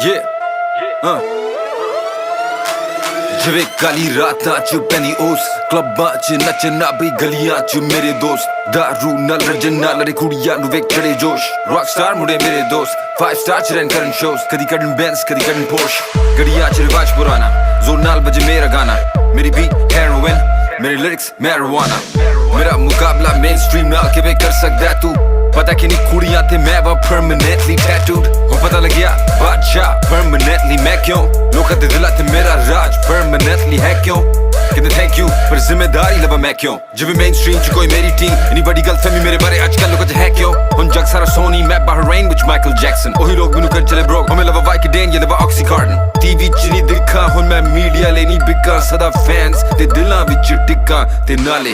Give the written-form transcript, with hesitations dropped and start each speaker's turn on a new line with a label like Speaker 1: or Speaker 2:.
Speaker 1: Yeah. ਜਿਵੇਂ ਕਾਲੀ ਰਾਤਾਂ ਚ ਪੈਂਦੀ ਉਸ ਕਲੱਬਾਂ ਚ ਨੱਚਣਾ ਬਈ ਗਲੀਆਂ ਚ ਮੇਰੇ ਦੋਸਤ ਦਾਰੂ ਨਾਲ ਰਜਨ ਨਾਲ ਲੜੇ ਕੁੜੀਆਂ ਨੂੰ ਵੇਖ ਚੜੇ ਜੋਸ਼ ਰੌਕ ਸਟਾਰ ਮੁੰਡੇ ਮੇਰੇ ਦੋਸਤ 5 ਸਟਾਰ ਚ ਰਹਿਣ ਕਰਨ ਸ਼ੋਜ਼ ਕਦੀ ਕਰਨ ਬੈਂਸ ਕਦੀ ਕਰਨ ਪੋਰਸ਼ ਗੜੀਆਂ ਚ ਰਿਵਾਜ ਪੁਰਾਣਾ ਜ਼ੋਰ ਨਾਲ ਵਜੇ ਮੇਰਾ ਗਾਣਾ ਮੇਰੀ ਬੀਟ ਹੈਰੋਇਨ ਮੇਰੇ ਲਿਰਿਕਸ ਮੈਰੀਜੁਆਨਾ ਮੇਰਾ ਮੁਕਾਬਲਾ ਮੇਨਸਟ੍ਰੀਮ ਨਾਲ ਕਿਵੇਂ ਕਰ ਸਕਦਾ ਤੂੰ ਪਤਾ ਕਿ ਨਹੀਂ ਕੁੜੀਆਂ ਤੇ ਮੈਂ ਵਾ permanently tattooed ਹੋ ਪਤਾ ਲੱਗਿਆ ਬਾਦਸ਼ਾਹ permanently ਮੈਂ ਕਿਉਂ ਲੋਕਾਂ ਦੇ ਦਿਲਾਂ ਤੇ ਮੇਰਾ ਰਾਜ permanently ਹੈ ਕਿਉਂ ਕਹਿੰਦੇ ਥੈਂਕ ਯੂ ਪਰ ਜ਼ਿੰਮੇਦਾਰੀ ਲਵਾਂ ਮੈਂ ਕਿਉਂ ਜਿਵੇਂ ਮੇਨਸਟ੍ਰੀਮ ਚ ਕੋਈ ਮੇਰੀ ਟੀਮ ਇੰਨੀ ਵੱਡੀ ਗਲਤਫਹਿਮੀ ਮੇਰੇ ਬਾਰੇ ਅੱਜ ਕੱਲ੍ਹ ਲੋਕਾਂ ਚ ਹੈ ਕਿਉਂ ਹੁਣ ਜੱਗ ਸਾਰਾ ਸੋਨੀ ਮੈਂ ਬਹਰੀਨ ਵਿੱਚ ਮਾਈਕਲ ਜੈਕਸਨ ਉਹੀ ਲੋਕ ਮੈਨੂੰ ਕਰ ਚਲੇ ਬ੍ਰੋ ਹਮੇ ਲਵਾ ਵਾਈਕਡੇਨ ਜਾਂ ਲਵਾ ਆਕਸੀਕਾਰਡਨ ਟੀਵੀ ਚ ਨਹੀਂ ਦਿਖਾਂ ਹੁਣ ਮੈਂ ਮੀਡੀਆ ਲਈ ਨਹੀਂ ਬਿਕਾਂ ਸਦਾ ਫੈਨਸ ਤੇ ਦਿਲਾਂ ਵਿੱਚ ਟਿੱਕਾਂ ਤੇ ਨਾਲੇ